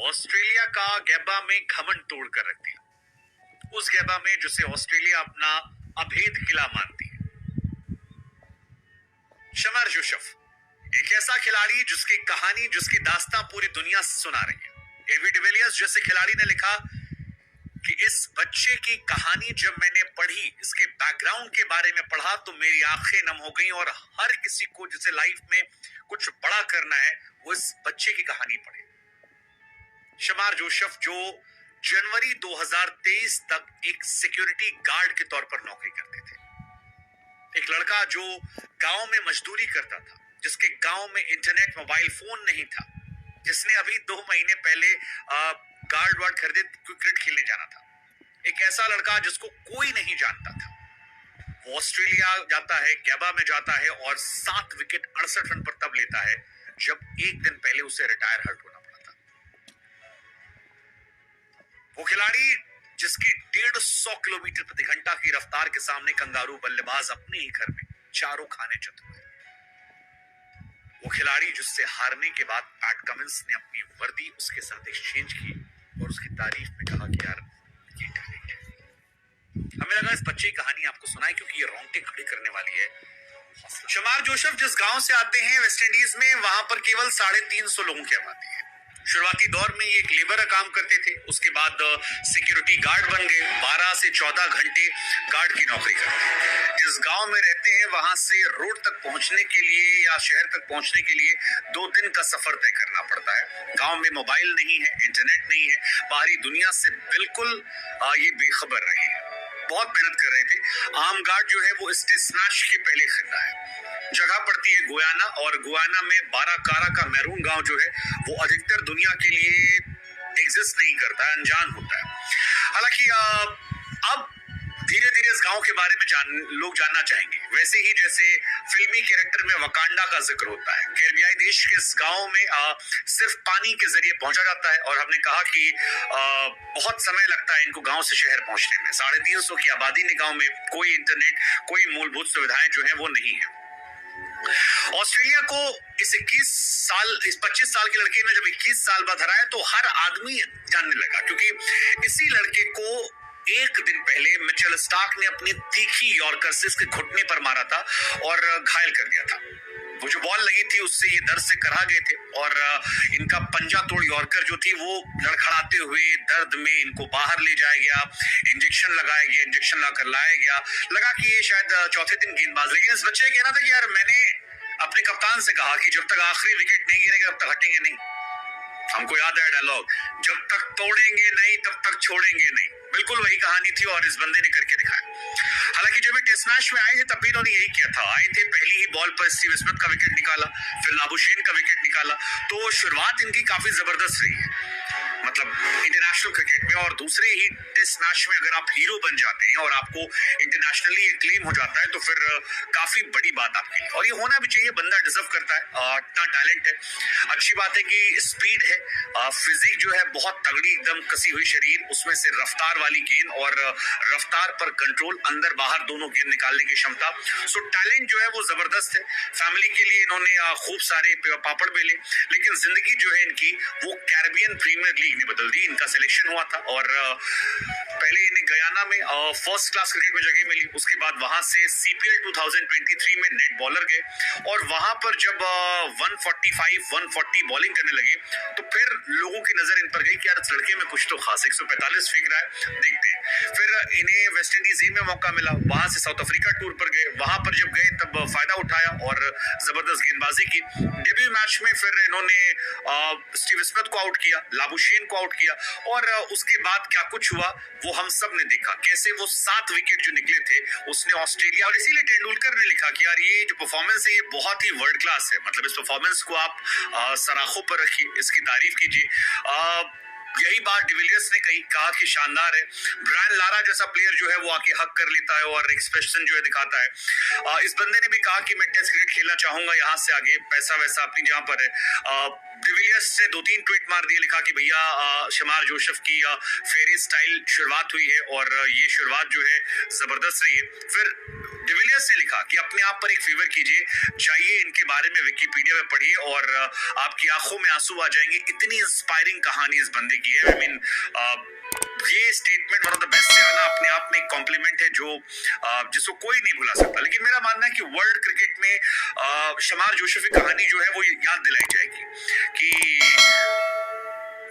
Australia का गैबा में घमंड तोड़ कर रख दिया, उस गैबा में जिसे ऑस्ट्रेलिया अपना अभेद किला मानती है। शमर जोसेफ एक ऐसा खिलाड़ी जिसकी कहानी, जिसकी दास्तां पूरी दुनिया सुना रही है। एबी डिविलियर्स जैसे खिलाड़ी ने लिखा कि इस बच्चे की कहानी जब मैंने पढ़ी, इसके बैकग्राउंड के बारे में पढ़ा, तो मेरी आंखें नम हो गईं और हर किसी को जिसे लाइफ में कुछ बड़ा करना है वो इस बच्चे की कहानी पढ़े। शमार जोसेफ जो जनवरी 2023 तक एक सिक्योरिटी गार्ड के तौर पर नौकरी करते थे, एक लड़का जो गांव में मजदूरी करता था, जिसके गांव में इंटरनेट, मोबाइल फोन नहीं था, जिसने अभी 2 महीने पहले गार्ड वार्ड खरीदे क्रिकेट खेलने जाना था, एक ऐसा लड़का जिसको कोई नहीं जानता था। वो ऑस्ट्रेलिया जाता है, गैबा में जाता है और 7 विकेट 68 रन पर तब लेता है जब एक दिन पहले उसे रिटायर हर्ट होना पड़ा था। वो खिलाड़ी जिसकी 150 किलोमीटर प्रति घंटा की रफ्तार के सामने कंगारू बल्लेबाज अपने ही घर में चारों खाने चतुर है। वो खिलाड़ी जिससे हारने के बाद पैट कमिंस ने अपनी वर्दी उसके साथ एक्सचेंज की और उसकी तारीफ में कहा कि यार ये टैलेंट है। हमें लगा इस बच्चे की कहानी आपको सुनाए क्योंकि ये रोंगटे खड़े करने वाली है। शमार जोसेफ जिस गांव से आते हैं वेस्ट इंडीज में, वहां पर केवल 350 लोगों की आबादी है। शुरुआती दौर में ये एक लेबर का काम करते थे, उसके बाद सिक्योरिटी गार्ड बन गए, 12 से 14 घंटे गार्ड की नौकरी करते। जिस गांव में रहते हैं वहां से रोड तक पहुंचने के लिए या शहर तक पहुंचने के लिए 2 दिन का सफर तय करना पड़ता है। गांव में मोबाइल नहीं है, इंटरनेट नहीं है, बाहरी दुनिया से बिल्कुल ये बेखबर रहे हैं, बहुत मेहनत कर रहे थे। आर्म गार्ड जो है वो स्मैश के पहले खरीदा है। जगह पड़ती है गुयाना, और गुयाना में बाराकारा का मैरून गांव जो है वो अधिकतर दुनिया के लिए एग्जिस्ट नहीं करता है, अनजान होता है। हालांकि अब धीरे धीरे इस गांव के बारे में लोग जानना चाहेंगे, वैसे ही जैसे फिल्मी कैरेक्टर में वकांडा का जिक्र होता है। कैरिबियाई देश के इस गांव में सिर्फ पानी के जरिए पहुंचा जाता है, और हमने कहा कि बहुत समय लगता है इनको गांव से शहर पहुंचने में। 350 की आबादी ने गांव में कोई इंटरनेट, कोई मूलभूत सुविधाएं जो है वो नहीं है। ऑस्ट्रेलिया को इस 25 साल के लड़के ने जब 21 साल बाद हराया तो हर आदमी जानने लगा, क्योंकि इसी लड़के को एक दिन पहले मिचेल स्टार्क ने अपनी तीखी यॉर्कर से इसके घुटने पर मारा था और घायल कर दिया था। वो जो बॉल लगी थी उससे ये दर्द से करा गए थे, और इनका पंजा तोड़ यॉर्कर जो थी वो लड़खड़ाते हुए दर्द में इनको बाहर ले जाया गया, इंजेक्शन लगाया गया, इंजेक्शन लाकर लाया गया। लगा कि ये शायद चौथे दिन गेंदबाज, लेकिन इस बच्चे कहना था कि यार मैंने अपने कप्तान से कहा कि जब तक आखिरी विकेट नहीं गिरेगा तब तक हटेंगे नहीं। हमको याद है डायलॉग, जब तक तोड़ेंगे नहीं तब तक छोड़ेंगे नहीं। बिल्कुल वही कहानी थी और इस बंदे ने करके दिखाया। हालांकि जब ये टेस्ट मैच में आए थे तब भी इन्होंने यही किया था। आए थे, पहली ही बॉल पर स्टीव स्मिथ का विकेट निकाला, फिर लाबुशेन का विकेट निकाला, तो शुरुआत इनकी काफी जबरदस्त रही है मतलब इंटरनेशनल क्रिकेट में। और दूसरे ही टेस्ट मैच में अगर आप हीरो बन जाते हैं और आपको इंटरनेशनली एक्लेम हो जाता है तो फिर काफी बड़ी बात आपके लिए, और ये होना भी चाहिए। बंदा डिजर्व करता है, इतना टैलेंट है। अच्छी बात है कि स्पीड है, फिजिक जो है बहुत तगड़ी, एकदम कसी हुई शरीर, उसमें से रफ्तार वाली गेंद और रफ्तार पर कंट्रोल, अंदर बाहर दोनों गेंद निकालने की क्षमता। सो टैलेंट जो है वो जबरदस्त है। फैमिली के लिए इन्होंने खूब सारे पापड़ बेले, लेकिन जिंदगी जो है इनकी वो कैरिबियन प्रीमियर लीग ने बदल दी। इनका सिलेक्शन हुआ था और पहले इन्हें गयाना में फर्स्ट क्लास क्रिकेट में जगह मिली, उसके बाद वहां से CPL 2023 में नेट बॉलर गए, और वहां पर जब 140 बॉलिंग करने लगे तो फिर लोगों की नजर इन पर गई कि यार इस लड़के में कुछ तो खास, 145 फेंक रहा है, देखते हैं। फिर इन्हें वेस्ट इंडीज में मौका मिला, वहां से साउथ अफ्रीका टूर पर गए, वहां पर जब गए तब फायदा उठाया और जबरदस्त गेंदबाजी की। डेब्यू मैच में फिर इन्होंने स्टीव स्मिथ को आउट किया, लाबुशेन को आउट किया, और उसके बाद क्या कुछ हुआ वो हम सब ने देखा, कैसे वो 7 विकेट जो निकले थे उसने ऑस्ट्रेलिया, और इसीलिए तेंदुलकर ने लिखा कि यार ये जो परफॉर्मेंस है ये बहुत ही वर्ल्ड क्लास है। मतलब इस परफॉर्मेंस को आप सराखों पर रखिए, इसकी तारीफ कीजिए। यही बात डिविलियर्स ने कहा कि शानदार है। ब्रायन लारा जैसा प्लेयर जो है वो आके हक कर लेता है और एक्सप्रेशन जो है दिखाता है। इस बंदे ने भी कहा कि मैं टेस्ट क्रिकेट खेलना चाहूंगा, यहाँ से आगे पैसा वैसा अपनी जगह पर है। डिविलियर्स ने 2-3 ट्वीट मार दिए, लिखा कि भैया शमार जोसेफ की फेरी स्टाइल शुरुआत हुई है और ये शुरुआत जो है जबरदस्त रही है। फिर डिविलियर्स ने लिखा कि अपने आप पर एक फेवर कीजिए, जाइए इनके बारे में विकिपीडिया में पढ़िए और आपकी आंखों में आंसू आ जाएंगे। इतनी इंस्पायरिंग कहानी इस बंदे की है। आई मीन ये statement one of the best से आना अपने आप में एक कॉम्प्लीमेंट है जो जिसको कोई नहीं भुला सकता। लेकिन मेरा मानना है कि वर्ल्ड क्रिकेट में शमार जोसेफ की कहानी जो है वो याद दिलाई जाएगी कि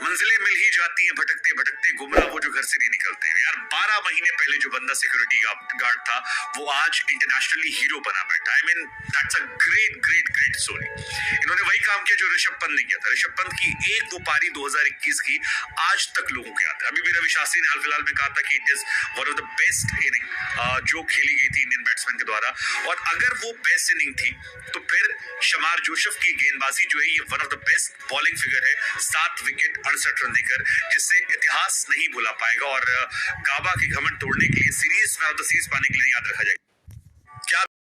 मंजिलें मिल ही जाती हैं भटकते भटकते, गुमराह वो जो घर से नहीं निकलते। यार 12 महीने पहले जो बंदा सिक्योरिटी गार्ड था वो आज इंटरनेशनली हीरो बना बैठा। I mean that's a great great great story. इन्होंने वही काम किया जो ऋषभ पंत ने किया था। ऋषभ पंत की एक वो पारी 2021 की आज तक लोगों को याद है। अभी भी रवि शास्त्री ने हाल फिलहाल में कहा था कि it is one of the best inning जो खेली गई थी इंडियन बैट्समैन के द्वारा। और अगर वो बेस्ट इनिंग थी तो फिर शमार जोसेफ की गेंदबाजी जो है ये one of the best bowling figure है, 7 विकेट 68 रन देकर, जिससे इतिहास नहीं भुला पाएगा और काबा के घमंड तोड़ने के लिए सीरीज में ऑफ द सीरीज पाने के लिए याद रखा जाएगा।